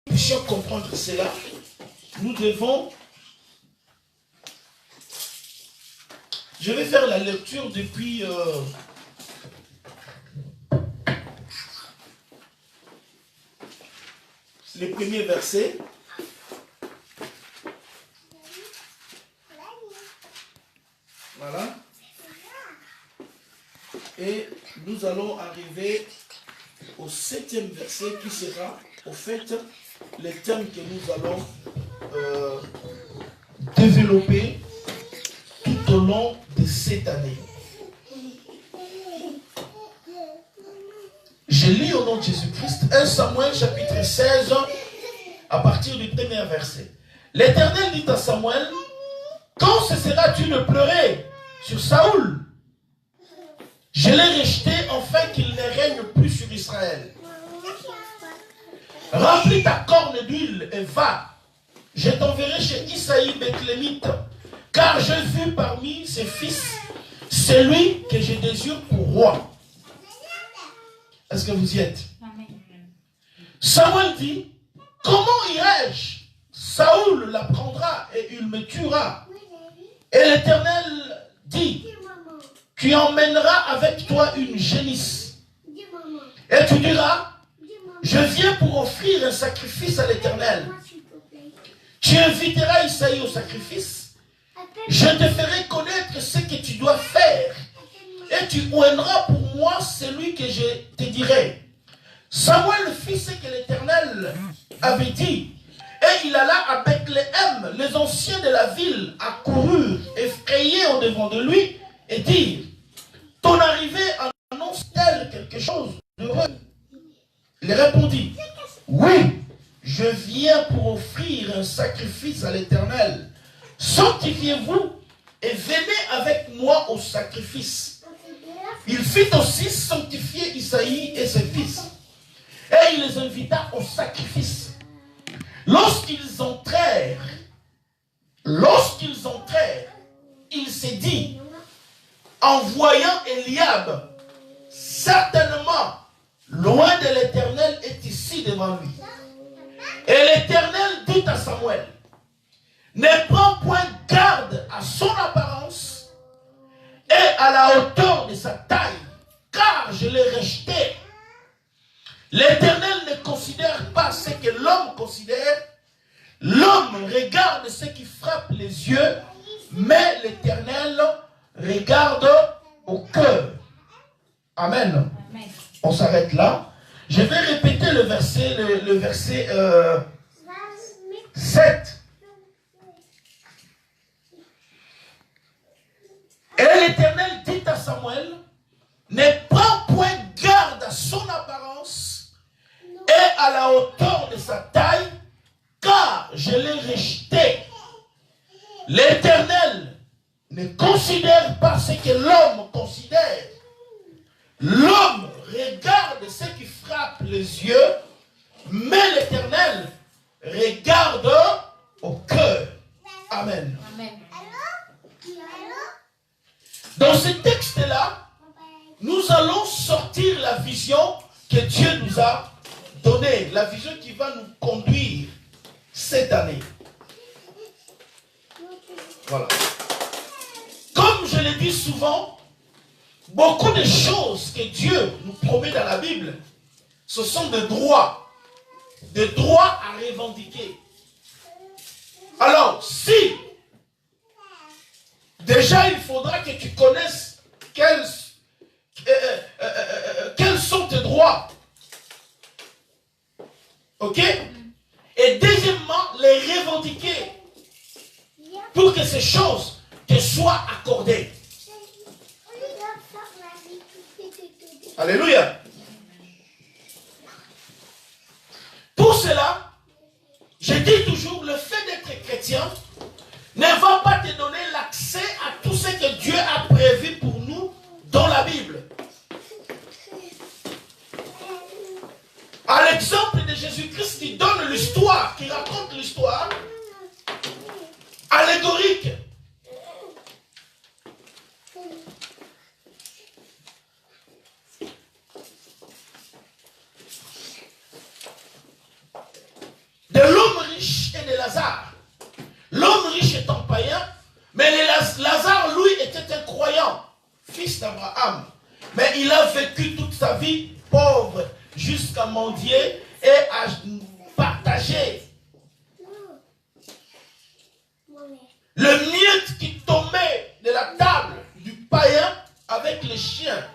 puissions comprendre cela, nous devons... Je vais faire la lecture depuis... les premiers versets. Voilà. Et nous allons arriver au 7e verset qui sera, au fait, le thème que nous allons développer tout au long de cette année. Je lis au nom de Jésus-Christ 1 Samuel chapitre 16 à partir du premier verset. L'Éternel dit à Samuel, quand cesseras-tu de pleurer sur Saoul? Je l'ai rejeté afin qu'il ne règne plus sur Israël. Remplis ta corne d'huile et va. Je t'enverrai chez Isaïe Bethlémite, car j'ai vu parmi ses fils celui que je désire pour roi. Est-ce que vous y êtes? Amen. Samuel dit, comment irai-je? Saoul l'apprendra et il me tuera. Et l'Éternel dit, tu emmèneras avec toi une génisse. Et tu diras, je viens pour offrir un sacrifice à l'Éternel. Tu inviteras Isaïe au sacrifice. Je te ferai connaître ce que tu dois faire. Et tu oindras pour moi celui que je te dirai. Samuel fit ce que l'Éternel avait dit. Et il alla à Bethléem. Les anciens de la ville accoururent, effrayés au devant de lui, et dirent, ton arrivée annonce-t-elle quelque chose d'heureux? Il répondit, oui, je viens pour offrir un sacrifice à l'Éternel. Sanctifiez-vous et venez avec moi au sacrifice. Il fit aussi sanctifier Isaïe et ses fils. Et il les invita au sacrifice. Lorsqu'ils entrèrent, il s'est dit, en voyant Eliab, certainement, loin de l'Éternel est ici devant lui. Et l'Éternel dit à Samuel, ne prends point garde à son apparence et à la hauteur de sa taille, car je l'ai rejeté. L'Éternel ne considère pas ce que l'homme considère. L'homme regarde ce qui frappe les yeux, mais l'Éternel regarde au cœur. Amen. Amen. On s'arrête là. Je vais répéter le verset 7. Et l'Éternel dit à Samuel, ne prends point garde à son apparence et à la hauteur de sa taille, car je l'ai rejeté. L'Éternel ne considère pas ce que l'homme considère. L'homme regarde ce qui frappe les yeux, mais l'Éternel regarde au cœur. Amen. Amen. Dans ce texte-là, nous allons sortir la vision que Dieu nous a donnée, la vision qui va nous conduire cette année. Voilà. Comme je le dis souvent, beaucoup de choses que Dieu nous promet dans la Bible, ce sont des droits à revendiquer. Alors, si déjà il faudra que tu connaisses quels sont tes droits. Ok? Et deuxièmement, les revendiquer pour que ces choses te soient accordées. Alléluia. Pour cela, je dis toujours, le fait d'être chrétien ne va pas te donner l'accès à tout ce que Dieu a prévu pour nous dans la Bible. À l'exemple de Jésus-Christ qui donne l'histoire, qui raconte l'histoire allégorique. Lazare. L'homme riche étant païen, mais Lazare, lui, était un croyant, fils d'Abraham. Mais il a vécu toute sa vie pauvre, jusqu'à mendier et à partager le miette qui tombait de la table du païen avec les chiens.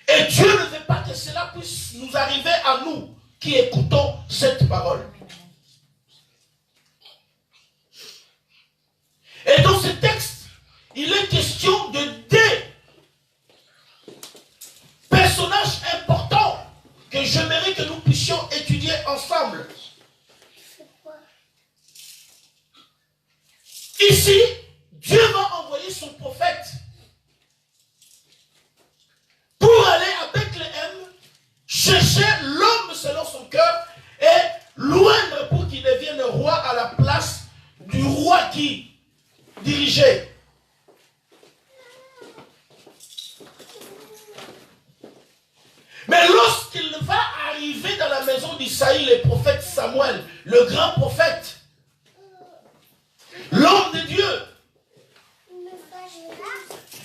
Et Dieu ne veut pas que cela puisse nous arriver à nous qui écoutons cette parole. Et dans ce texte, il est question de deux personnages importants que j'aimerais que nous puissions étudier ensemble. Ici, Dieu va envoyer son prophète pour aller à Bethléem chercher l'homme selon son cœur et l'oindre pour qu'il devienne roi à la place du roi qui dirigeait. Mais lorsqu'il va arriver dans la maison d'Isaïe, le prophète Samuel, le grand prophète, l'homme de Dieu,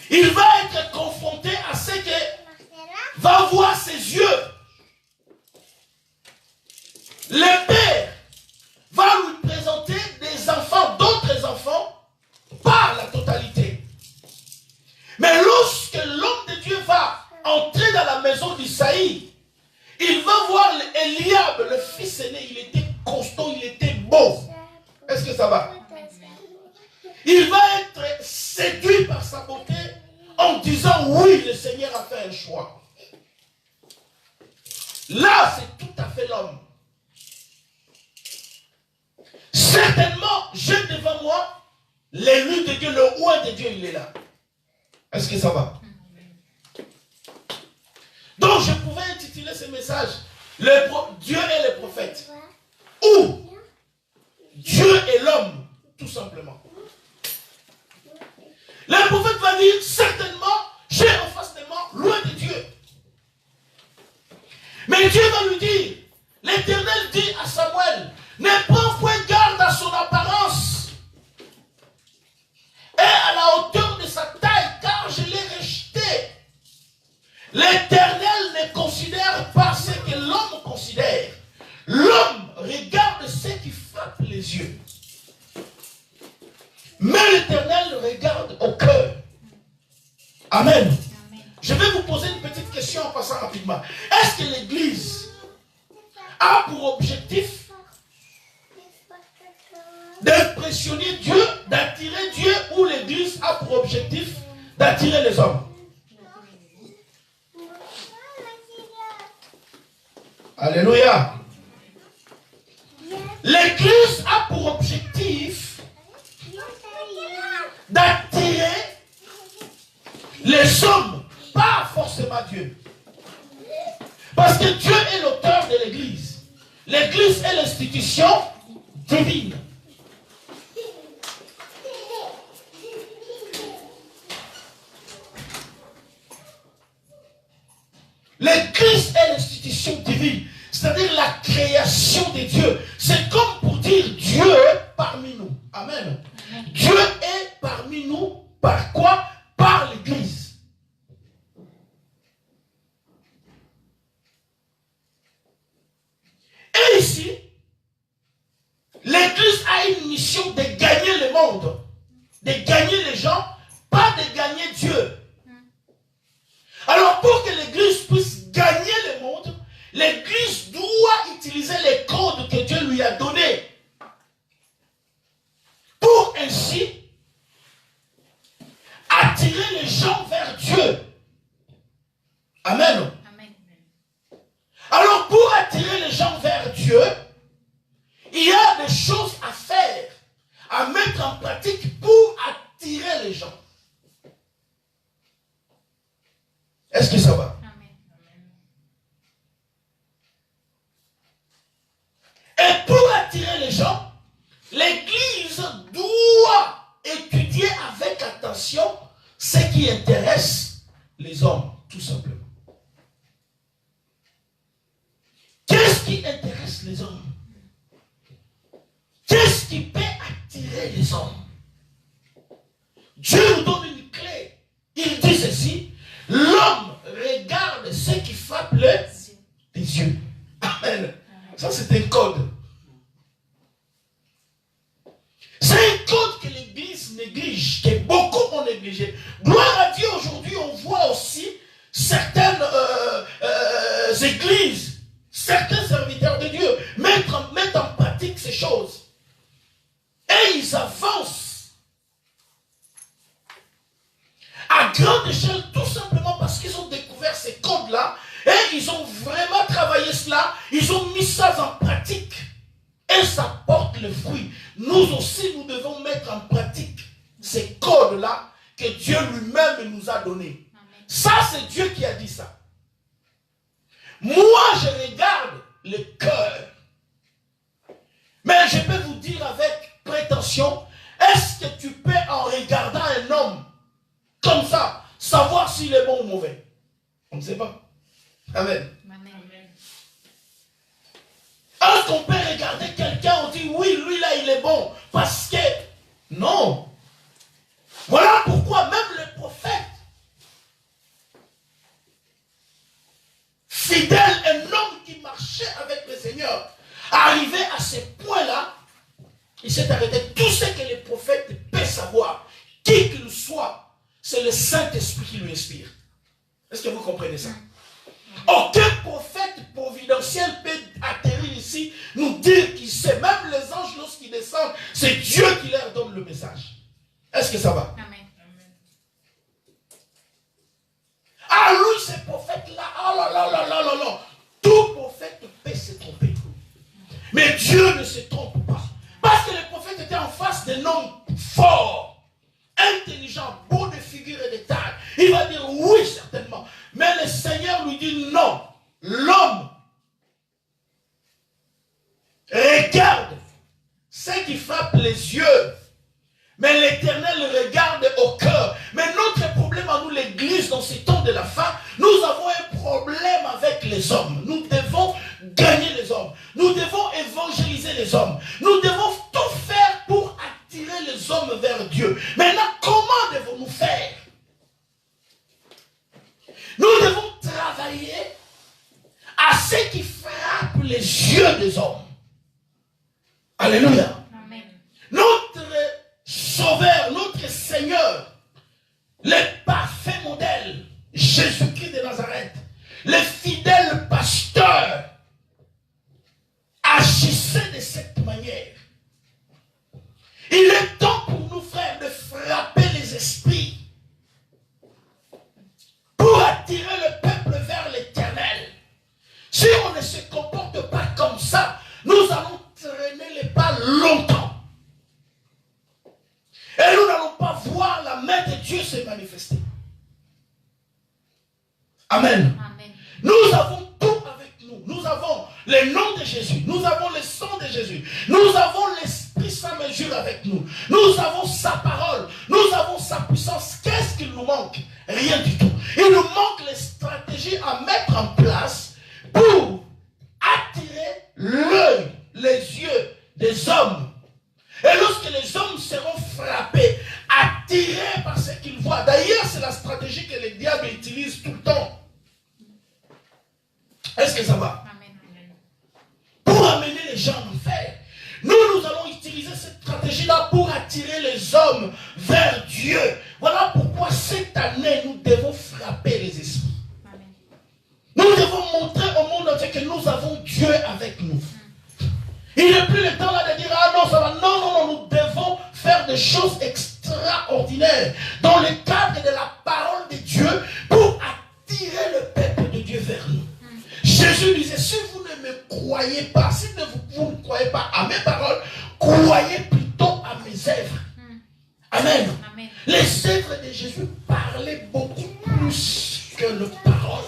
il va être confronté à ce que va voir ses yeux. Le père va lui présenter des enfants, d'autres enfants, par la totalité. Mais lorsque l'homme de Dieu va entrer dans la maison d'Isaïe, il va voir Eliab, le fils aîné, il était costaud, il était beau. Est-ce que ça va? Il va être séduit par sa beauté en disant oui, le Seigneur a fait un choix. Là, c'est tout à fait l'homme. Certainement, j'ai devant moi l'élu de Dieu, le roi de Dieu, il est là. Est-ce que ça va? Donc, je pouvais intituler ce message Dieu et le prophète. Ou Dieu et l'homme, tout simplement. Le prophète va dire, certainement, j'ai en face de moi, loin de Dieu. Mais Dieu va lui dire, l'Éternel dit à Samuel, ne prends point garde à son apparence et à la hauteur de sa taille, car je l'ai rejeté. L'Éternel ne considère pas ce que l'homme considère. L'homme regarde ce qui frappe les yeux. Mais l'Éternel regarde au cœur. Amen. Amen. Je vais vous poser une petite question en passant rapidement. Est-ce que l'Église a pour objectif d'impressionner Dieu, d'attirer Dieu, ou l'Église a pour objectif d'attirer les hommes? Alléluia. L'Église a pour objectif d'attirer les hommes, pas forcément Dieu. Parce que Dieu est l'auteur de l'Église. L'Église est l'institution divine. L'Église est l'institution divine, c'est-à-dire la création de Dieu. C'est comme pour dire Dieu est parmi nous. Amen. Dieu est parmi nous par quoi? Par l'Église. Et ici, l'Église a une mission de gagner le monde, de gagner les gens, pas de gagner Dieu. Alors pour que l'Église puisse gagner le monde, l'Église doit utiliser les codes que Dieu lui a donnés pour ainsi attirer les gens vers Dieu. Amen. Amen. Alors pour attirer les gens vers Dieu, il y a des choses à faire, à mettre en pratique pour attirer les gens. Est-ce que ça va? Et pour attirer les gens, l'Église doit étudier avec attention ce qui intéresse les hommes, tout simplement. Qu'est-ce qui intéresse les hommes. Qu'est-ce qui peut attirer les hommes? Dieu nous donne une clé. Il dit ceci, l'homme regarde ce qui frappe les yeux. Amen. Ça c'est un code. C'est un code que l'Église néglige, que beaucoup ont négligé. Gloire à Dieu, aujourd'hui on voit aussi certaines églises, certains serviteurs de Dieu mettent en pratique ces choses. Et ils avancent à grande échelle, tout simplement parce qu'ils ont découvert ces codes-là et ils ont vraiment travaillé cela, ils ont mis ça en pratique et ça porte le fruit. Nous aussi, nous devons mettre en pratique ces codes-là que Dieu lui-même nous a donnés. Ça, c'est Dieu qui a dit ça. Moi, je regarde le cœur. Mais je peux vous dire avec prétention, est-ce que tu peux, en regardant un homme comme ça, savoir s'il est bon ou mauvais? On ne sait pas. Amen. Est-ce qu'on peut regarder quelqu'un, on dit oui, lui là il est bon, parce que non. Voilà pourquoi même le prophète fidèle, un homme qui marchait avec le Seigneur, arrivé à ce point-là, il s'est arrêté. Tout ce que les prophètes peuvent savoir, qui qu'il soit, c'est le Saint-Esprit qui lui inspire. Est-ce que vous comprenez ça? Aucun prophète providentiel peut atterrir ici, nous dire qu'il sait. Même les anges, lorsqu'ils descendent, c'est Dieu qui leur donne le message. Est-ce que ça va? Amen. Ah, lui, ces prophètes-là, oh là là là là là là. Tout prophète peut se tromper. Mais Dieu ne se trompe pas. Parce que les prophètes étaient en face d'un homme fort, intelligent, beau de figure et de taille. Il va dire oui, certainement. Mais le Seigneur lui dit non. L'homme regarde ce qui frappe les yeux. Mais l'Éternel regarde au cœur. Mais notre problème à nous, l'Église, dans ces temps de la fin, nous avons un problème avec les hommes. Nous devons gagner les hommes. Nous devons évangéliser les hommes. Nous devons tout faire pour attirer les hommes vers Dieu. Maintenant, comment devons-nous faire? Nous devons travailler à ce qui frappe les yeux des hommes. Alléluia. Amen. Notre Sauveur, notre Seigneur, le parfait modèle, Jésus-Christ de Nazareth, le fidèle pasteur, agissait de cette manière. Il est temps pour nous, frères, de frapper les esprits pour attirer le peuple vers l'Éternel. Si on ne se comporte pas comme ça, nous allons traîner les pas longtemps. Et nous n'allons pas voir la main de Dieu se manifester. Amen. Amen. Nous avons tout avec nous. Nous avons le nom de Jésus. Nous avons le sang de Jésus. Nous avons l'Esprit sans mesure avec nous. Nous avons sa parole. Nous avons sa puissance. Qu'est-ce qu'il nous manque? Rien du tout. Il nous manque les stratégies à mettre en place pour attirer l'œil, les yeux des hommes. Et lorsque les hommes seront frappés, attirés par ce qu'ils voient. D'ailleurs, c'est la stratégie que le diable utilise tout le temps. Est-ce que ça va? Amen. Pour amener les gens en enfer. Nous allons utiliser cette stratégie-là pour attirer les hommes vers Dieu. Voilà pourquoi cette année, nous devons frapper les esprits. Amen. Nous devons montrer au monde entier que nous avons Dieu avec nous. Il n'est plus le temps là de dire ah non, ça va. Non, non, non, nous devons faire des choses extraordinaires dans le cadre de la parole de Dieu pour attirer le peuple de Dieu vers nous. Jésus disait, si vous ne me croyez pas, si vous ne croyez pas à mes paroles, croyez plutôt à mes œuvres. Amen. Amen. Les œuvres de Jésus parlaient beaucoup plus que les paroles.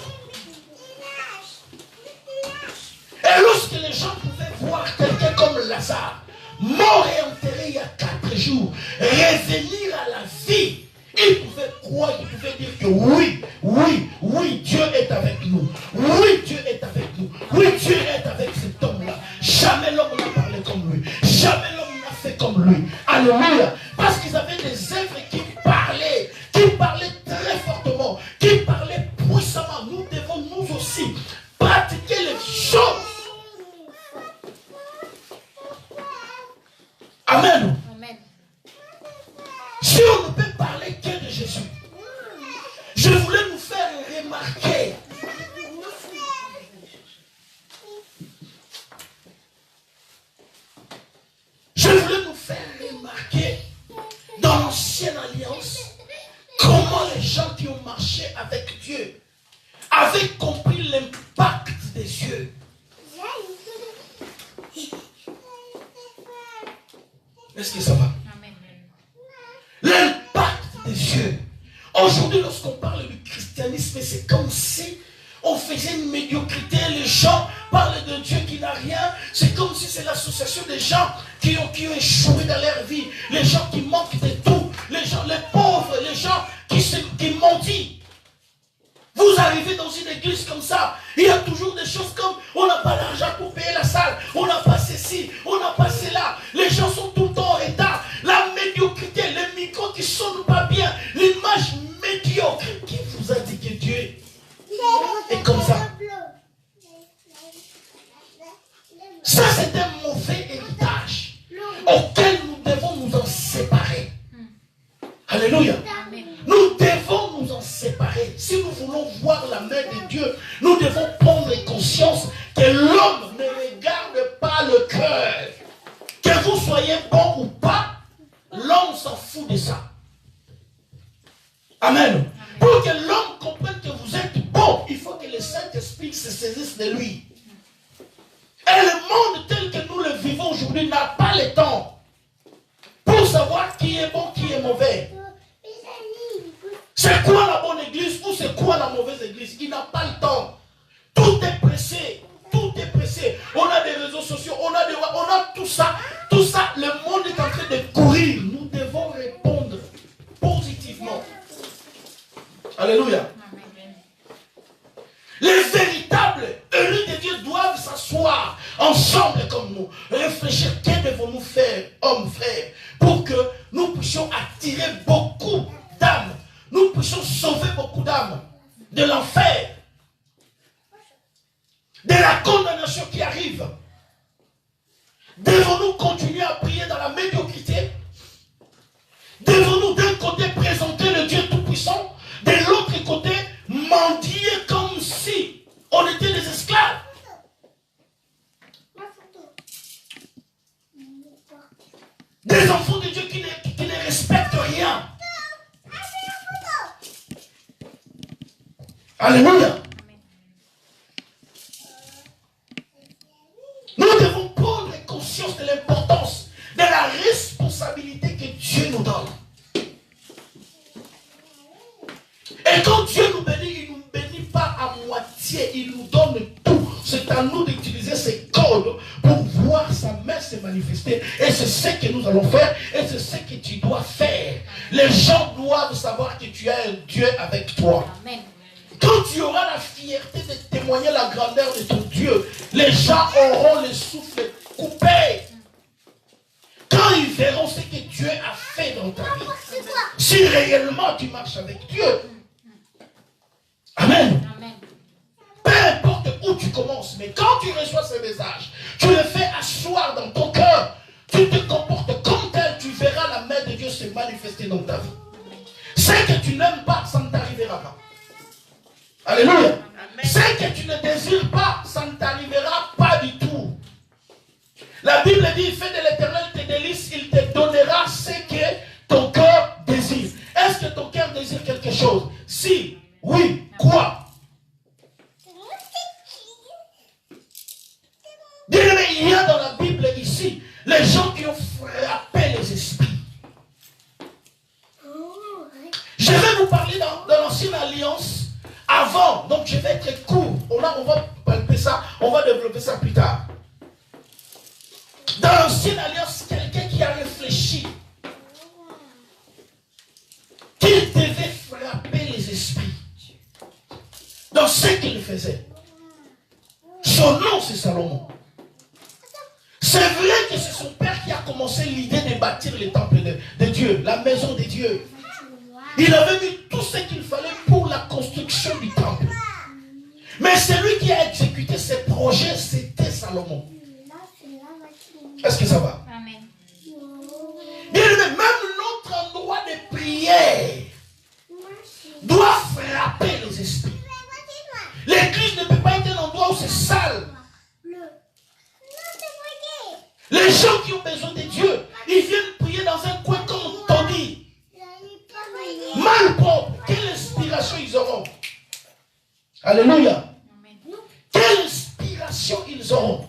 Et lorsque les gens pouvaient voir quelqu'un comme Lazare, mort et enterré il y a 4 jours, revenir à la vie, ils pouvaient croire, ils pouvaient dire que oui, oui, oui, Dieu est avec nous. Oui, Dieu est avec nous. Oui, Dieu est avec cet homme-là. les gens qui ont marché avec Dieu avaient compris l'impact des cieux. Est-ce que ça va? L'impact des cieux. Aujourd'hui, lorsqu'on parle du christianisme, c'est comme si on faisait une médiocrité. Les gens parlent de Dieu qui n'a rien. C'est comme si c'est l'association des gens qui ont échoué dans leur vie. Les gens qui manquent de tout. Les gens, les pauvres, les gens qui mendient. Vous arrivez dans une église comme ça, il y a toujours des choses comme on n'a pas d'argent pour payer la salle, on n'a pas ceci, on n'a pas cela. Les gens sont tout le temps en retard. La médiocrité, les micros qui ne sonnent pas bien, l'image médiocre. Qui vous a dit que Dieu est comme ça? Ça, c'est un mauvais héritage auquel nous devons nous en séparer. Alléluia. Nous devons nous en séparer. Si nous voulons voir la main de Dieu, nous devons prendre conscience que l'homme ne regarde pas le cœur. Que vous soyez bon ou pas, l'homme s'en fout de ça. Amen. Pour que l'homme comprenne que vous êtes bon, il faut que le Saint-Esprit se saisisse de lui. Et le monde tel que nous le vivons aujourd'hui n'a pas le temps pour savoir qui est bon, qui est mauvais. C'est quoi la bonne église ou c'est quoi la mauvaise église? Il n'a pas le temps. Tout est pressé. Tout est pressé. On a des réseaux sociaux, on a tout ça. Tout ça, le monde est en train de courir. Nous devons répondre positivement. Alléluia. Les véritables élus de Dieu doivent s'asseoir ensemble comme nous. Réfléchir, que devons-nous faire, hommes, frères, pour que nous puissions attirer beaucoup d'âmes. Nous puissions sauver beaucoup d'âmes de l'enfer, de la condamnation qui arrive. Devons-nous continuer à prier dans la médiocrité? Devons-nous d'un côté présenter le Dieu Tout-Puissant, de l'autre côté mendier comme si on était des esclaves? Des enfants de Dieu qui ne respectent rien. Alléluia. Nous devons prendre conscience de l'importance, de la responsabilité que Dieu nous donne. Et quand Dieu nous bénit, il ne nous bénit pas à moitié, il nous donne tout. C'est à nous d'utiliser ces codes pour voir sa main se manifester. Et c'est ce que nous allons faire, et c'est ce que tu dois faire. Les gens doivent savoir que tu as un Dieu avec toi. Amen. Quand tu auras la fierté de témoigner la grandeur de ton Dieu, les gens auront le souffle coupé. Quand ils verront ce que Dieu a fait dans ta vie, si réellement tu marches avec Dieu. Amen. Peu importe où tu commences, mais quand tu reçois ce message, tu le fais asseoir dans ton cœur, tu te comportes comme tel, tu verras la main de Dieu se manifester dans ta vie. Ce que tu n'aimes pas, ça ne t'arrivera pas. Alléluia. Ce que tu ne désires pas, ça ne t'arrivera pas du tout. La Bible dit, fais de l'Éternel tes délices, il te donnera ce que ton cœur désire. Est-ce que ton cœur désire quelque chose? Si, oui, quoi? Bien-aimé, il y a dans la Bible ici, les gens qui ont frappé les esprits. Je vais vous parler dans l'ancienne alliance. Avant, donc je vais être court. On va palper ça, on va développer ça plus tard. Dans l'ancienne alliance, quelqu'un qui a réfléchi qu'il devait frapper les esprits dans ce qu'il faisait. Son nom, c'est Salomon. C'est vrai que c'est son père qui a commencé l'idée de bâtir le temple de Dieu, la maison de Dieu. Il avait mis tout ce qu'il fallait pour la construction du temple. Mais celui qui a exécuté ces projets, c'était Salomon. Est-ce que ça va? Amen. Bien aimé, même notre endroit de prière doit frapper les esprits. L'église ne peut pas être un endroit où c'est sale. Les gens qui ont besoin de Dieu, ils viennent prier dans un coin comme on dit. Mal propre, que le Alléluia. Quelle inspiration ils auront.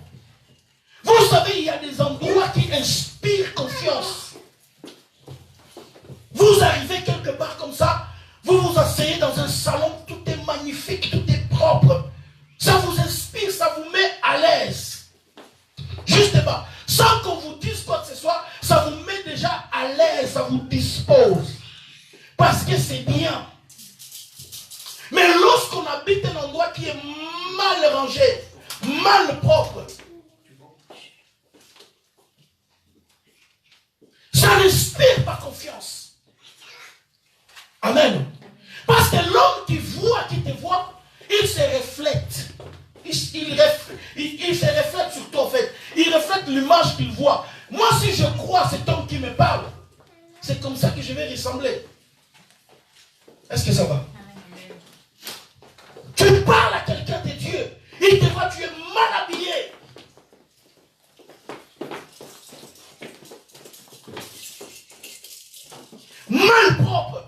Vous savez, il y a des endroits qui inspirent confiance. Vous arrivez quelque part comme ça, vous vous asseyez dans un salon, tout est magnifique, tout est propre. Ça vous inspire, ça vous met à l'aise. Justement, sans qu'on vous dise quoi que ce soit, ça vous met déjà à l'aise, ça vous dispose. Parce que c'est bien. Mais lorsqu'on habite un endroit qui est mal rangé, mal propre, ça n'inspire pas confiance. Amen. Parce que l'homme qui te voit, il se reflète. Il se reflète sur toi en fait. Il reflète l'image qu'il voit. Moi, si je crois à cet homme qui me parle, c'est comme ça que je vais ressembler. Est-ce que ça va? Tu parles à quelqu'un de Dieu. Il te voit, tu es mal habillé. Mal propre.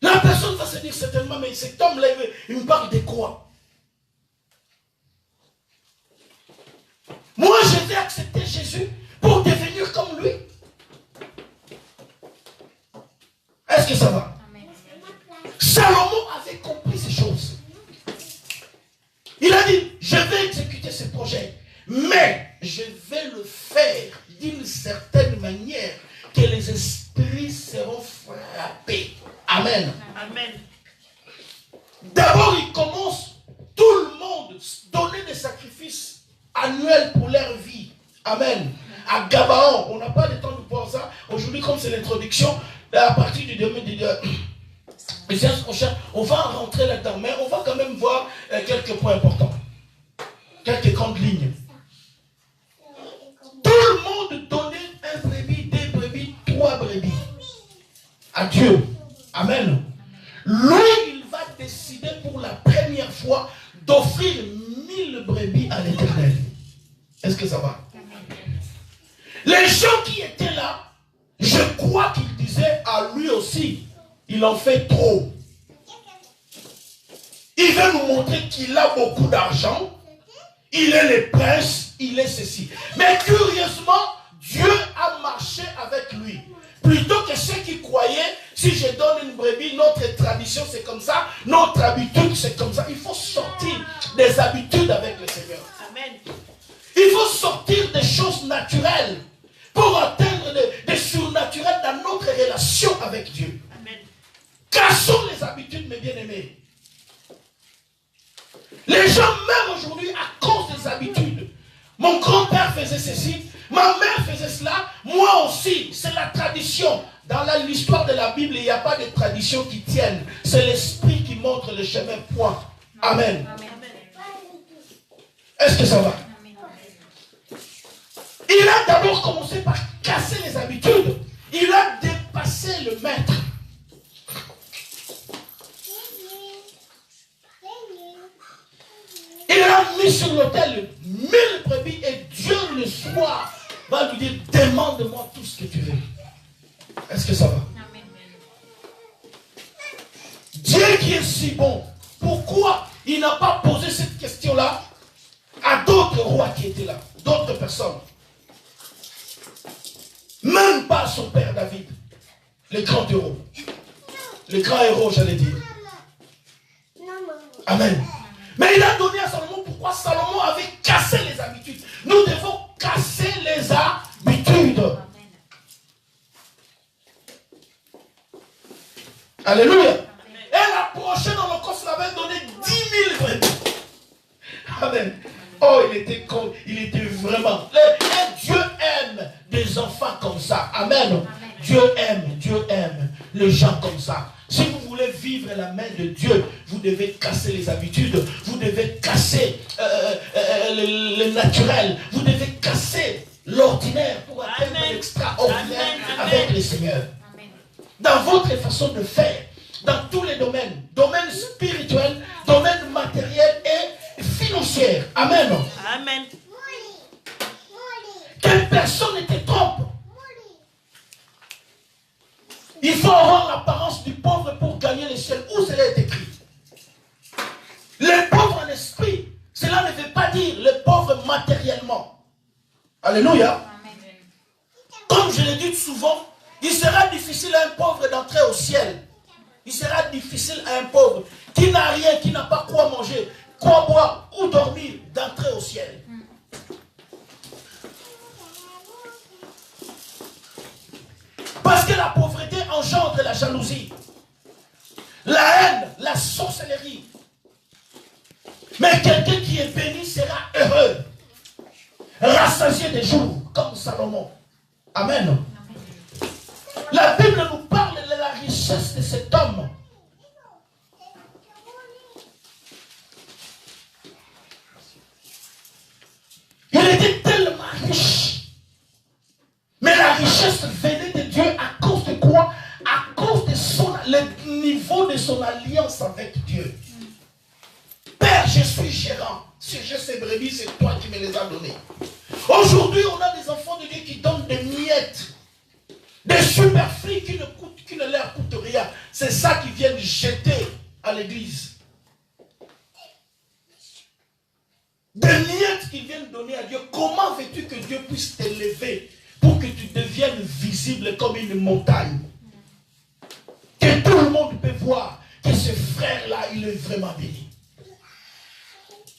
La personne va se dire certainement, mais cet homme-là, il me parle de quoi? Moi, je vais accepter Jésus pour devenir comme lui. Est-ce que ça va? Amen. Salomon avait compris ces choses. Il a dit, je vais exécuter ce projet, mais je vais le faire d'une certaine manière que les esprits seront frappés. Amen. Amen. D'abord, il commence, tout le monde, donner des sacrifices annuels pour leur vie. Amen. À Gabaon, on n'a pas le temps de voir ça. Aujourd'hui, comme c'est l'introduction, à partir du domaine de séance prochaine, on va rentrer là-dedans, mais on va quand même voir quelques points importants. Quelques grandes lignes. Tout le monde donnait un brebis, deux brebis, trois brebis à Dieu. Amen. Lui, il va décider pour la première fois d'offrir 1000 brebis à l'Éternel. Est-ce que ça va? Les gens qui étaient là, je crois qu'ils disaient à lui aussi, il en fait trop. Il veut nous montrer qu'il a beaucoup d'argent, il est le prince, il est ceci. Mais curieusement, Dieu a marché avec lui. Plutôt que ceux qui croyaient, si je donne une brebis, notre tradition c'est comme ça, notre habitude c'est comme ça. Il faut sortir des habitudes avec le Seigneur. Amen. Il faut sortir des choses naturelles pour atteindre des surnaturels dans notre relation avec Dieu. Amen. Cassons les habitudes, mes bien-aimés. Les gens meurent aujourd'hui à cause des habitudes. Mon grand-père faisait ceci, ma mère faisait cela, moi aussi, c'est la tradition. Dans l'histoire de la Bible, il n'y a pas de tradition qui tienne. C'est l'esprit qui montre le chemin, point. Amen. Amen. Est-ce que ça va? Il a d'abord commencé par casser les habitudes. Il a dépassé le maître. Il a mis sur l'autel 1000 brebis et Dieu le soir va lui dire, demande-moi tout ce que tu veux. Est-ce que ça va? Amen. Dieu qui est si bon, pourquoi il n'a pas posé cette question-là à d'autres rois qui étaient là, d'autres personnes? Même pas son père David, le grand héros. Le grand héros, j'allais dire. Amen. Mais il a donné à Salomon pourquoi Salomon avait cassé les habitudes. Nous devons casser les habitudes. Alléluia. Et la prochaine holocauste l'avait donné 10 000 brebis. Amen. Oh, il était vraiment. Et Dieu aime des enfants comme ça. Amen. Dieu aime les gens comme ça. Si vous voulez vivre la main de Dieu, vous devez casser les habitudes, vous devez casser le naturel, vous devez casser l'ordinaire pour atteindre l'extraordinaire avec le Seigneur. Amen. Dans votre façon de faire, dans tous les domaines, domaine spirituel, domaine matériel et financier. Amen. Amen. Que personne ne te trompe. Il faut avoir l'apparence du pauvre pour gagner le ciel. Où cela est écrit? Les pauvres en esprit, cela ne veut pas dire les pauvres matériellement. Alléluia. Amen. Comme je l'ai dit souvent, il sera difficile à un pauvre d'entrer au ciel. Il sera difficile à un pauvre qui n'a rien, qui n'a pas quoi manger, quoi boire ou dormir, d'entrer au ciel. Parce que la pauvreté engendre la jalousie, la haine, la sorcellerie. Mais quelqu'un qui est béni sera heureux, rassasié des jours, comme Salomon. Amen. La Bible nous parle de la richesse de cet homme. Il était tellement riche. Mais la richesse venait de Dieu à cause de quoi? À cause de le niveau de son alliance avec Dieu. Père, je suis gérant. Si j'ai ces brebis, c'est toi qui me les as donnés. Aujourd'hui, on a des enfants de Dieu qui donnent des miettes, des superflus qui ne leur coûtent rien. C'est ça qu'ils viennent jeter à l'église. Des miettes qu'ils viennent donner à Dieu. Comment veux-tu que Dieu puisse t'élever pour que tu deviennes visible comme une montagne? Que tout le monde peut voir que ce frère-là, il est vraiment béni.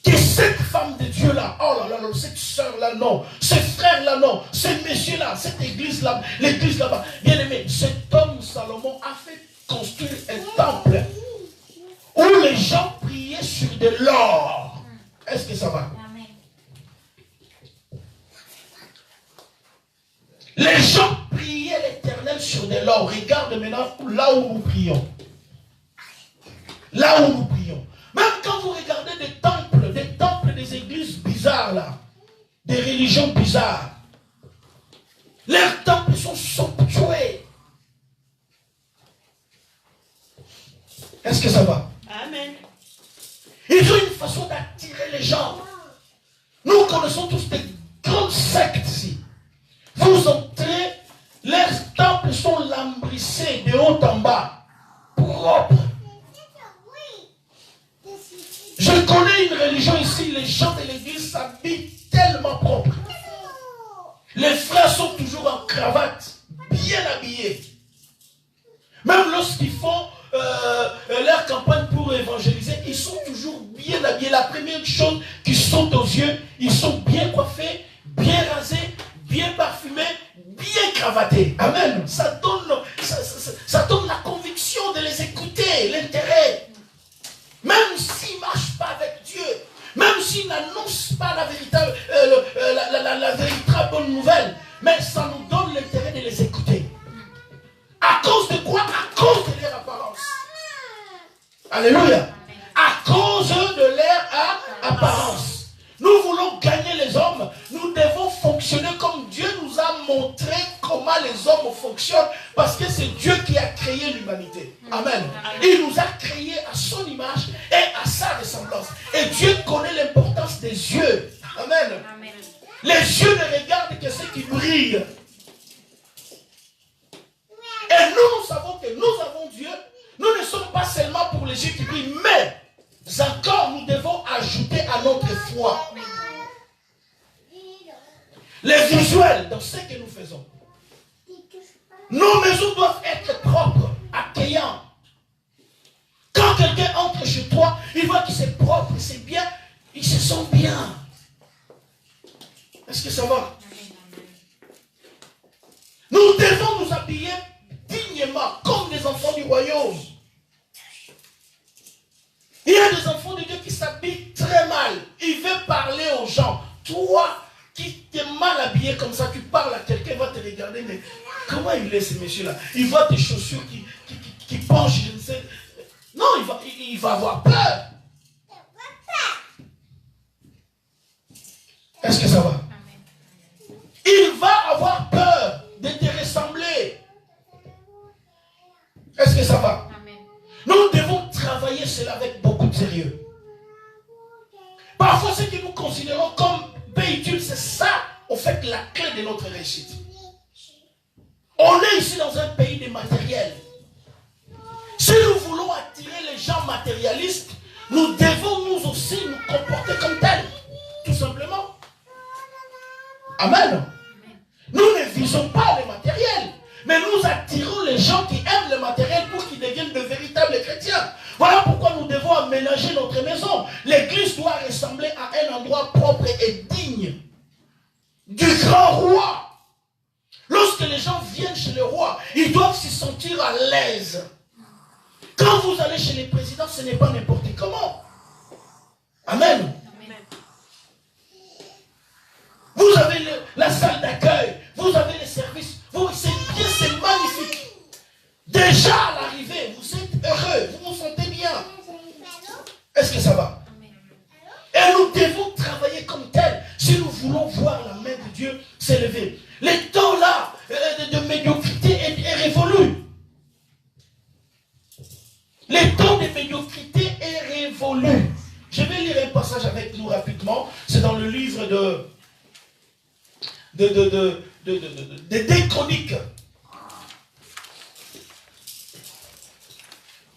Que cette femme de Dieu-là, oh là là, cette soeur-là, non. Ce frère-là, non. Ce monsieur-là, cette église-là, l'église là-bas. Bien aimé, cet homme Salomon a fait construire un temple où les gens priaient sur de l'or. Est-ce que ça va? Amen. Les gens priaient l'Éternel sur de l'or. Regarde maintenant là où nous prions. Là où nous prions. Même quand vous regardez des temples des églises bizarres là, des religions bizarres, leurs temples sont somptueux. Est-ce que ça va? Amen. Ils ont une façon d'attirer les gens. Nous connaissons tous des grandes sectes ici. Vous entrez, leurs temples sont lambrissés de haut en bas, propres. Je connais une religion ici, les gens de l'église s'habillent tellement propres. Les frères sont toujours en cravate, bien habillés. Même lorsqu'ils font leur campagne pour évangéliser, ils sont toujours bien habillés. La première chose qui saute aux yeux, ils sont bien coiffés, bien rasés, bien parfumés, bien cravatés. Amen. Ça donne la conviction de les écouter, l'intérêt. Même s'ils ne marchent pas avec Dieu, même s'ils n'annoncent pas la véritable, la véritable bonne nouvelle, mais ça nous donne l'intérêt de les écouter. À cause de quoi? À cause de leur apparence. Alléluia. À cause de leur apparence. Nous voulons gagner les hommes. Nous devons fonctionner comme Dieu nous a montré comment les hommes fonctionnent. Parce que c'est Dieu qui a créé l'humanité. Amen. Il nous a créés à son image et à sa ressemblance. Et Dieu connaît l'importance des yeux. Amen. Les yeux ne regardent que ce qui brille. Et nous savons que nous avons Dieu. Nous ne sommes pas seulement pour les yeux qui brillent, mais encore nous devons ajouter à notre foi les visuels dans ce que nous faisons. Nos maisons doivent être propres, accueillantes. Quand quelqu'un entre chez toi, il voit que c'est propre, c'est bien, il se sent bien. Est-ce que ça va? Nous devons nous habiller dignement, comme des enfants du royaume. Il y a des enfants de Dieu qui s'habillent très mal. Il veut parler aux gens. Toi, qui t'es mal habillé comme ça, tu parles à quelqu'un, il va te regarder, mais comment il est ce monsieur-là? Il voit tes chaussures qui penchent, je ne sais. Non, il va avoir peur. Est-ce que ça va? Il va avoir peur de te ressembler. Est-ce que ça va? Amen. Nous devons travailler cela avec beaucoup de sérieux. Parfois, ce que nous considérons comme pénible, c'est ça, en fait, la clé de notre réussite. On est ici dans un pays de matériel. Si nous voulons attirer les gens matérialistes, nous devons nous aussi nous comporter comme tels. Tout simplement. Amen. Nous ne visons pas le matériel, mais nous attirons les gens qui aiment le matériel pour qu'ils deviennent de véritables chrétiens. Voilà pourquoi nous devons aménager notre maison. L'église doit ressembler à un endroit propre et digne du grand roi. Lorsque les gens viennent chez le roi, ils doivent s'y sentir à l'aise. Quand vous allez chez les présidents, ce n'est pas n'importe comment. Amen. Vous avez la salle d'accueil, vous avez les services, c'est bien, c'est magnifique. Déjà à l'arrivée, vous êtes heureux, vous vous sentez bien. Est-ce que ça va? Et nous devons travailler comme tel si nous voulons voir la main de Dieu s'élever. Les temps là de médiocrité est révolu. Les temps de médiocrité est révolu. Je vais lire un passage avec nous rapidement. C'est dans le livre des Chroniques,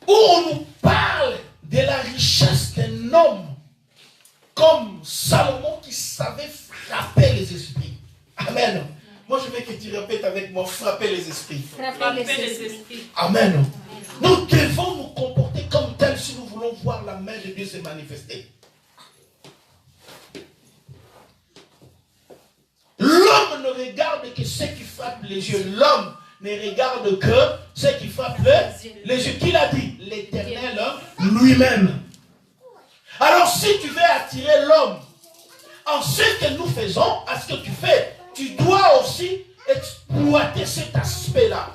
où on nous parle de la richesse d'un homme comme Salomon qui savait frapper les esprits. Amen. Moi je veux que tu répètes avec moi, frapper les esprits. Frapper les esprits. Amen. Nous devons nous comporter comme tels si nous voulons voir la main de Dieu se manifester. L'homme ne regarde que ce qui frappe les yeux. L'homme ne regarde que ce qui frappe les yeux. Qui l'a dit? L'Éternel lui-même. Alors si tu veux attirer l'homme en ce que nous faisons, à ce que tu fais, tu dois aussi exploiter cet aspect-là.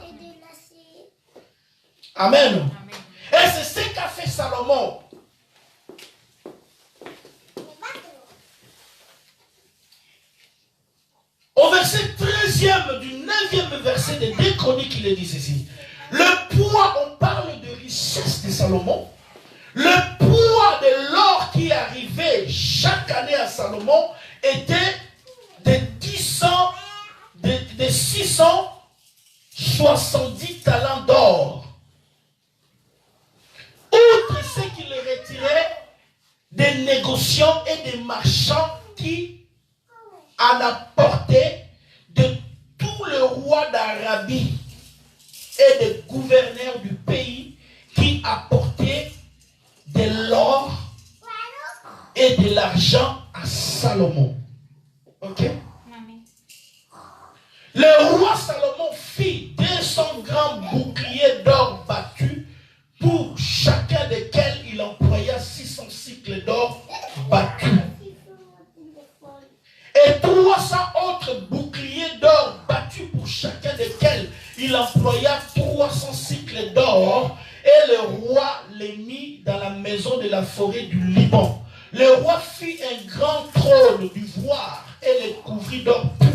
Amen. Et c'est ce qu'a fait Salomon. Au verset 13e du 9e verset des 2 Chroniques, il est dit ceci. Le poids, on parle de richesse de Salomon. Le poids de l'or qui arrivait chaque année à Salomon était de 670 talents d'or. Outre ce qu'il retirait des négociants et des marchands qui en apportaient de tous les rois d'Arabie et des gouverneurs du pays qui apportaient de l'or et de l'argent à Salomon. Ok? Le roi Salomon fit 200 grands boucliers d'or battus, pour chacun desquels il employa 600 cycles d'or battus. Et 300 autres boucliers d'or battus, pour chacun desquels il employa 300 cycles d'or. Et le roi les mit dans la maison de la forêt du Liban. Le roi fit un grand trône d'ivoire et le couvrit d'or pur.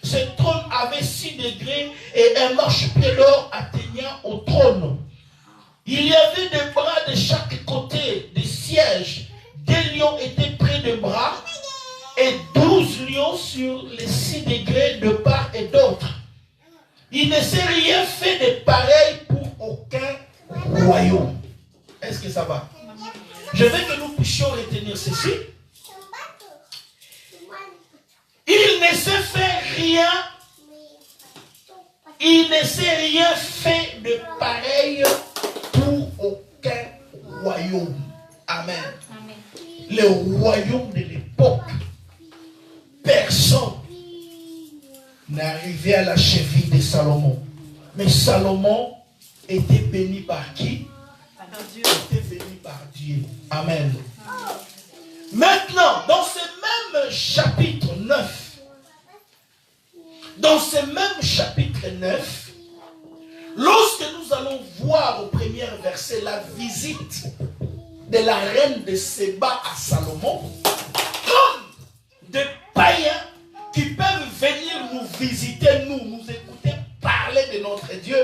Ce trône avait 6 degrés et un marchepied d'or atteignant au trône. Il y avait des bras de chaque côté des sièges. 2 lions étaient près des bras et 12 lions sur les 6 degrés de part et d'autre. Il ne s'est rien fait de pareil pour aucun royaume. Est-ce que ça va? Je veux que nous puissions retenir ceci. Il ne s'est fait rien. Il ne s'est rien fait de pareil pour aucun royaume. Amen. Amen. Le royaume de l'époque, personne n'arrivait à la cheville de Salomon. Mais Salomon était béni par qui? Par Dieu. Était béni par Dieu. Amen. Maintenant, dans ce même chapitre 9, lorsque nous allons voir au premier verset la visite de la reine de Séba à Salomon, comme des païens qui peuvent venir nous visiter, nous écouter parler de notre Dieu,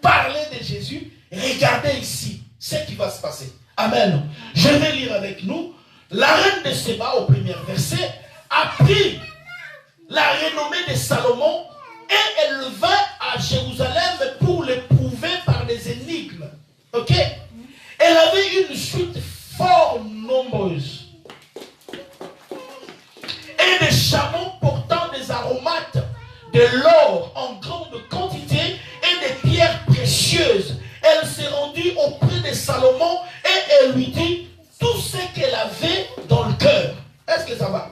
parler de Jésus, regardez ici ce qui va se passer. Amen. Je vais lire avec nous. La reine de Séba, au premier verset, a pris la renommée de Salomon et elle vint à Jérusalem pour l'éprouver par des énigmes. Ok? Elle avait une suite fort chameaux portant des aromates, de l'or en grande quantité et des pierres précieuses. Elle s'est rendue auprès de Salomon et elle lui dit tout ce qu'elle avait dans le cœur. Est-ce que ça va?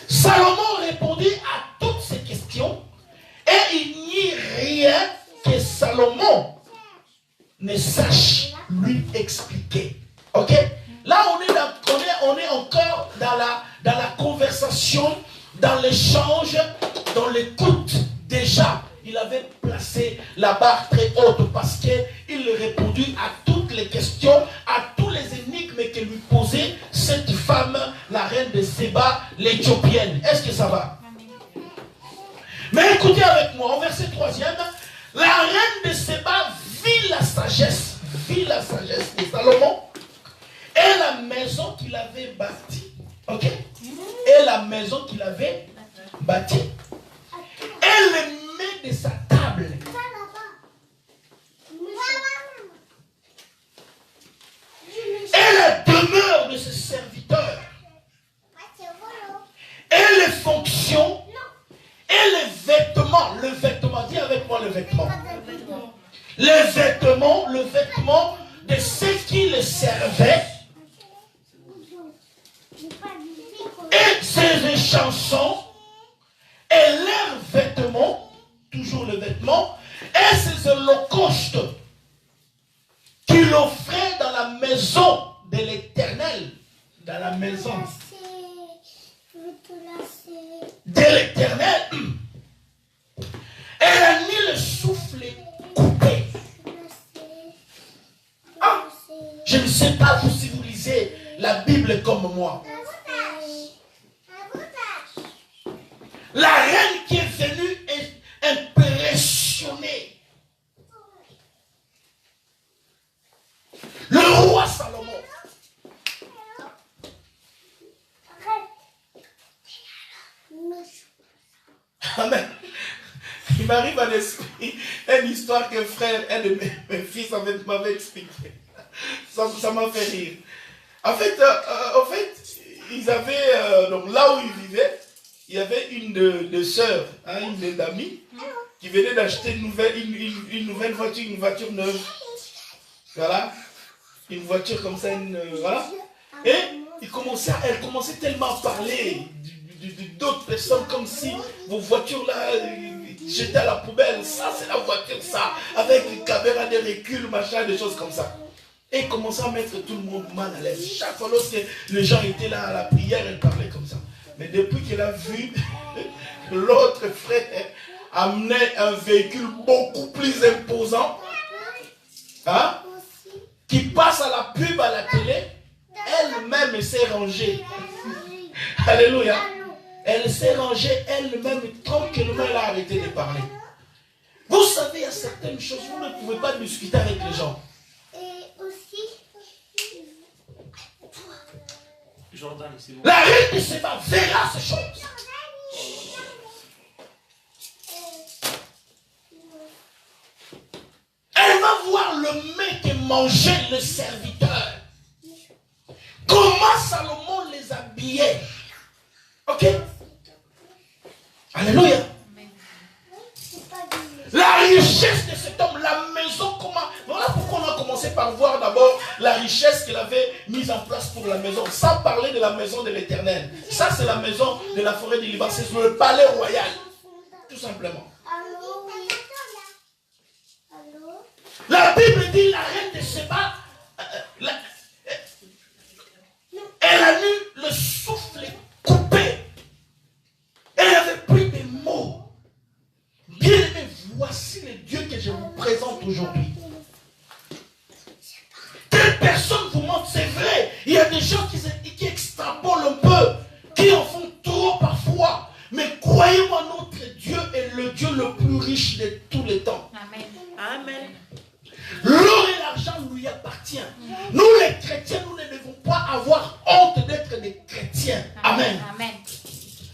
Salomon répondit à toutes ces questions et il n'y a rien que Salomon ne sache lui expliquer. Ok? Là, on est encore dans la conversation, dans l'échange, dans l'écoute. Déjà, il avait placé la barre très haute parce qu'il répondit à toutes les questions, à tous les énigmes que lui posait cette femme, la reine de Séba, l'Éthiopienne. Est-ce que ça va? Mais écoutez avec moi, au verset 3e, la reine de Séba vit la sagesse de Salomon et la maison qu'il avait bâtie. Ok? Et la maison qu'il avait bâtie. Et le mets de sa table. Et la demeure de ses serviteurs. Et les fonctions. Et les vêtements. Le vêtement, dis avec moi le vêtement. Le vêtement de ceux qui le servaient. Et ses chansons. Et leurs vêtements, toujours le vêtement, et ses holocaustes qu'il offrait dans la maison de l'Éternel. Dans la maison de l'Éternel. Elle a mis le souffle coupé. Ah, je ne sais pas vous si vous lisez la Bible comme moi. La reine qui est venue est impressionnée. Le roi Salomon. Amen. Il m'arrive à l'esprit une histoire qu'un frère, un de mes fils m'avait expliqué. Ça m'a fait rire. En fait, ils avaient, donc là où ils vivaient, il y avait une de sœurs, une d'amis, qui venait d'acheter une nouvelle voiture, une voiture neuve. Voilà. Une voiture comme ça, voilà. Et elle commençait tellement à parler d'autres personnes comme si vos voitures là, jetaient à la poubelle. Ça, c'est la voiture, ça. Avec une caméra de recul, machin, des choses comme ça. Et elle commençait à mettre tout le monde mal à l'aise. Chaque fois lorsque les gens étaient là à la prière, elle parlait comme ça. Mais depuis qu'elle a vu l'autre frère amener un véhicule beaucoup plus imposant, qui passe à la pub à la télé, elle-même s'est rangée. Alléluia. Elle s'est rangée elle-même, tranquillement, elle a arrêté de parler. Vous savez, il y a certaines choses, vous ne pouvez pas discuter avec les gens. La reine de Séba verra ces choses. Elle va voir le mec qui mangeait le serviteur. Comment Salomon les habillait. Ok? Alléluia. La richesse de cet homme, la maison, comment. Voilà pourquoi on a commencé par voir d'abord la richesse qu'il avait mise en place pour la maison. Sans parler de la maison de l'Éternel. Ça, c'est la maison de la forêt du Liban. C'est le palais royal. Tout simplement. La Bible dit la reine de Séba, elle a eu le souffle coupé. Elle avait pris des mots. Bien aimé, voici le Dieu que je vous présente aujourd'hui. Telle personne vous montre, c'est vrai. Il y a des gens qui extrapolent un peu, qui en font trop parfois. Mais croyez-moi, notre Dieu est le Dieu le plus riche de tous les temps. Amen. Amen. L'or et l'argent lui appartient. Nous les chrétiens, nous ne devons pas avoir honte d'être des chrétiens. Amen. Amen.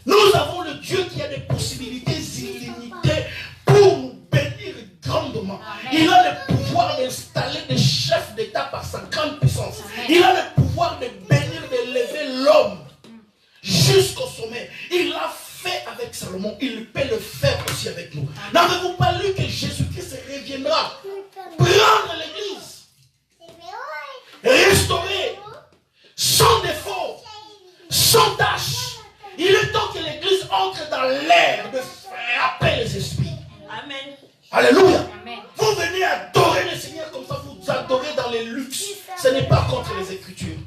Nous avons le Dieu qui a des possibilités illimitées pour nous bénir grandement. Amen. Il a le pouvoir d'installer des chefs d'État par sa grande puissance. Amen. Il a le pouvoir de bénir, de lever l'homme jusqu'au sommet. sommet. Il l'a fait avec Salomon. Il peut le faire aussi avec nous. N'avez-vous pas lu que Jésus-Christ reviendra prendre l'église, restaurer, sans défaut, sans tâche. Il est temps que l'église entre dans l'ère de frapper les esprits. Amen. Alléluia. Amen. Vous venez adorer le Seigneur comme ça, vous adorez dans les luxes. Ce n'est pas contre les Écritures.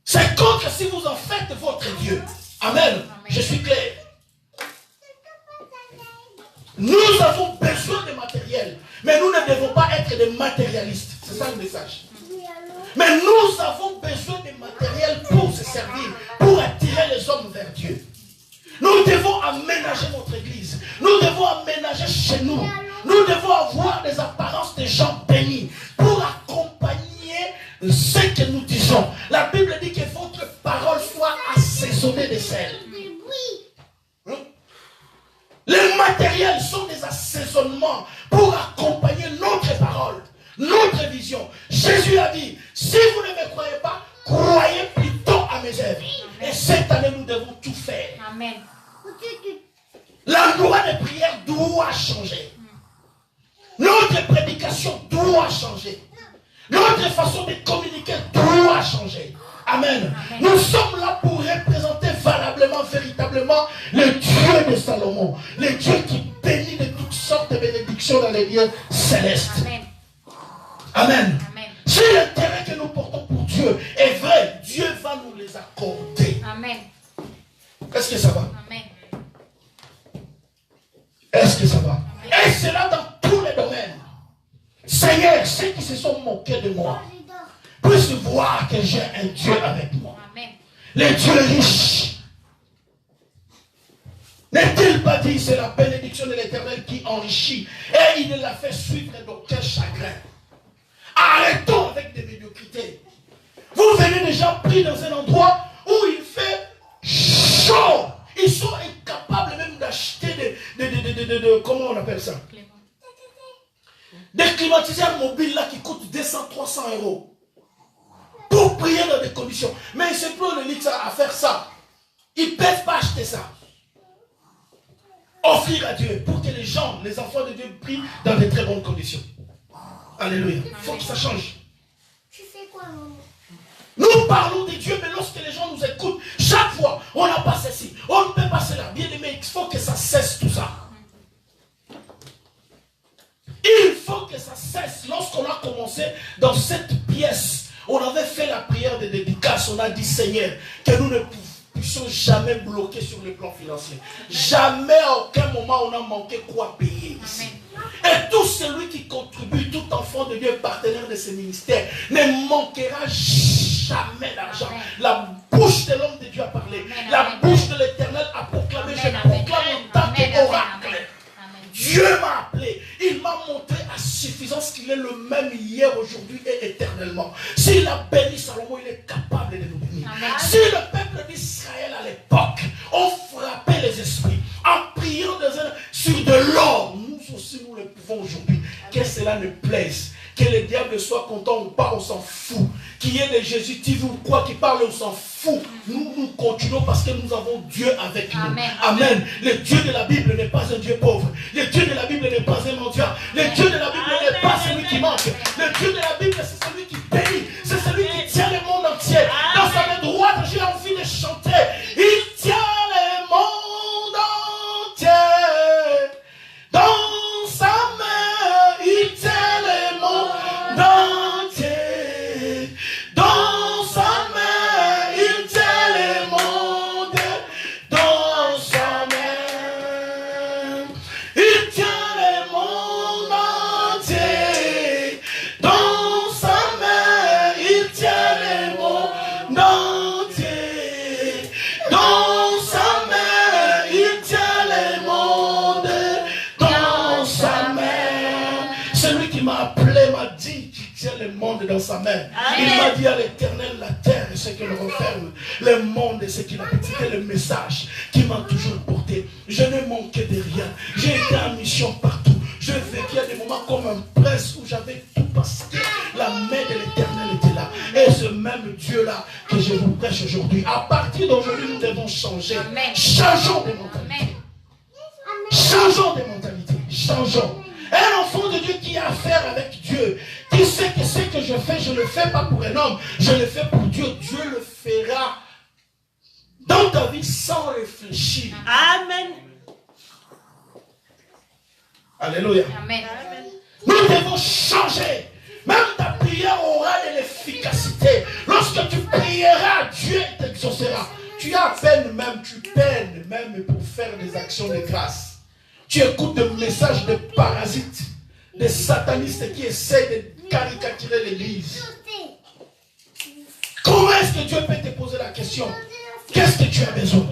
C'est contre si vous en faites votre Dieu. Amen. Amen. Je suis clair. Nous avons besoin de matériel, mais nous ne devons pas être des matérialistes. C'est ça le message. Mais nous avons besoin de matériel pour se servir, pour attirer les hommes vers Dieu. Nous devons aménager notre église. Nous devons aménager chez nous. Nous devons avoir des apparences de gens bénis pour accompagner ce que nous disons. La Bible dit que votre parole soit assaisonnée de sel. Les matériels sont des assaisonnements pour accompagner notre parole, notre vision. Jésus a dit, si vous ne me croyez pas, croyez plutôt à mes œuvres. Et cette année, nous devons tout faire. Amen. L'endroit de prière doit changer. Notre prédication doit changer. Notre façon de communiquer doit changer. Amen. Amen. Nous sommes là pour représenter valablement, véritablement le Dieu de Salomon. Le Dieu qui bénit de toutes sortes de bénédictions dans les lieux célestes. Amen. Amen. Amen. Si le terrain que nous portons pour Dieu est vrai, Dieu va nous les accorder. Amen. Est-ce que ça va? Amen. Est-ce que ça va? Amen. Et c'est là dans tous les domaines. Seigneur, ceux qui se sont moqués de moi puissent voir que j'ai un Dieu avec moi. Amen. Le Dieu riche. N'est-il pas dit, c'est la bénédiction de l'Éternel qui enrichit et il ne l'a fait suivre d'aucun chagrin. Arrêtons avec des médiocrités. Vous venez déjà pris dans un endroit où il fait chaud. Ils sont incapables même d'acheter comment on appelle ça? Des climatiseurs mobiles là qui coûtent 200-300 euros. Pour prier dans des conditions. Mais ils se plaignent le lit à faire ça. Ils ne peuvent pas acheter ça. Offrir à Dieu pour que les gens, les enfants de Dieu prient dans de très bonnes conditions. Alléluia. Il faut que ça change. Tu fais quoi, maman? Nous parlons de Dieu, mais lorsque les gens nous écoutent, chaque fois, on n'a pas ceci, on ne peut pas cela. Bien aimé, il faut que ça cesse tout ça. Il faut que ça cesse. Lorsqu'on a commencé dans cette pièce, on avait fait la prière de dédicace, on a dit Seigneur, que nous ne puissions jamais bloquer sur le plan financier. Jamais à aucun moment on a manqué quoi payer ici. Et tout celui qui contribue, tout enfant de Dieu, partenaire de ce ministère, ne manquera jamais d'argent. La bouche de l'homme de Dieu a parlé. La bouche de l'Éternel a proclamé. Je proclame en tant qu'oracle. Dieu m'a appelé, il m'a montré à suffisance qu'il est le même hier, aujourd'hui et éternellement. S'il a béni Salomon, il est capable de nous bénir. Si le peuple d'Israël à l'époque ont frappé les esprits en priant sur de l'or, nous aussi nous le pouvons aujourd'hui. Que cela ne plaise, que le diable soit content ou pas, on s'en fout. Qu'il y ait de Jésus TV ou quoi qui parle, on s'en fout. Nous continuons parce que nous avons Dieu avec nous. Amen. Amen. Le Dieu de la Bible n'est pas un Dieu pauvre. Le Dieu de la Bible n'est pas un mendiant. Le Dieu de la Bible n'est pas celui qui manque. Le Dieu de la Bible, c'est celui qui bénit. C'est celui qui tient le monde entier. Dans sa main droite, j'ai envie de chanter. Il tient le monde entier. Dans sa main, il tient le monde entier. Dans sa main, il tient le monde. Dans sa main, il tient le monde entier. Dans sa main, il tient le monde entier. Dans sa main, il tient le monde. Dans sa main. Celui qui m'a appelé m'a dit qu'il tient le monde dans sa main. Amen. Il m'a dit à l'Éternel la terre et ce qu'elle renferme, le monde et ce qu'il a fait. C'était le message qui m'a toujours porté. Je n'ai manqué de rien. J'ai été en mission partout. Je vécu à des moments comme un prince où j'avais tout parce que la main de l'Éternel était là. Et ce même Dieu-là que je vous prêche aujourd'hui. À partir d'aujourd'hui, nous devons changer. Amen. Changeons de mentalité. Changeons de mentalité. Changeons. Un enfant de Dieu qui a affaire avec Dieu, qui sait que ce que je fais, je ne le fais pas pour un homme, je le fais pour Dieu. Dieu le fera dans ta vie sans réfléchir. Amen. Alléluia. Amen. Nous devons changer. Même ta prière aura de l'efficacité. Lorsque tu prieras, Dieu t'exaucera. Tu as peine même, tu peines même pour faire des actions de grâce. Tu écoutes des messages de parasites, des satanistes qui essaient de caricaturer l'église. Comment est-ce que Dieu peut te poser la question? Qu'est-ce que tu as besoin?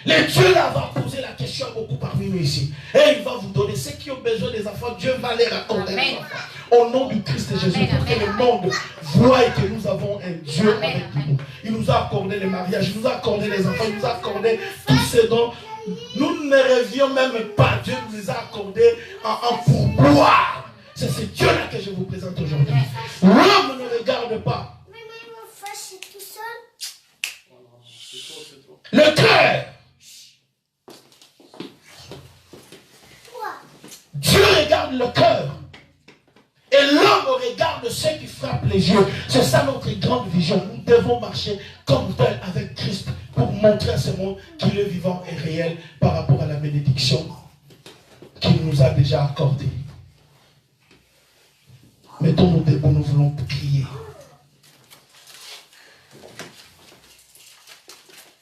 Le Dieu là va poser la question à beaucoup parmi nous ici. Et il va vous donner ceux qui ont besoin des enfants. Dieu va les accorder les enfants. Au nom du Christ Jésus, pour que le monde voie que nous avons un Dieu avec nous. Il nous a accordé les mariages, il nous a accordé les enfants, il nous a accordé tous ces dons. Nous ne rêvions même pas. Dieu nous a accordé en pourboire. C'est ce Dieu-là que je vous présente aujourd'hui. L'homme ne regarde pas. Le cœur. Dieu regarde le cœur. Et l'homme regarde ce qui frappe les yeux. C'est ça notre grande vision. Nous devons marcher comme tel avec Christ pour montrer à ce monde qu'il est vivant et réel par rapport à la bénédiction qu'il nous a déjà accordée. Mettons-nous debout, nous voulons prier.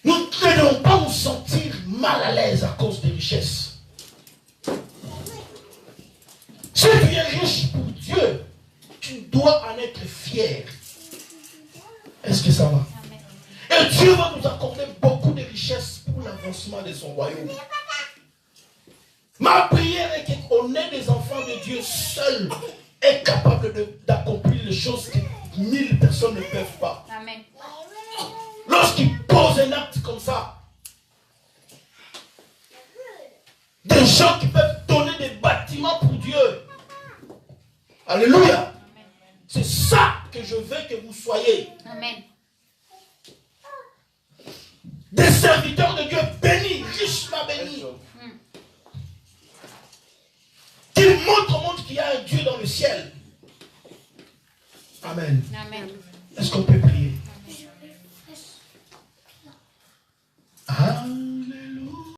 Nous ne devons pas nous sentir mal à l'aise à cause des richesses. Si tu es riche pour Dieu, tu dois en être fier. Est-ce que ça va? Et Dieu va nous accorder beaucoup de richesses pour l'avancement de son royaume. Ma prière est qu'on ait des enfants de Dieu seuls et capables d'accomplir les choses que 1000 personnes ne peuvent pas. Amen. Lorsqu'ils posent un acte comme ça, des gens qui peuvent donner des bâtiments pour Dieu. Alléluia. C'est ça que je veux que vous soyez. Amen. Des serviteurs de Dieu bénis, richement bénis. Qui montrent au monde qu'il y a un Dieu dans le ciel. Amen. Amen. Est-ce qu'on peut prier?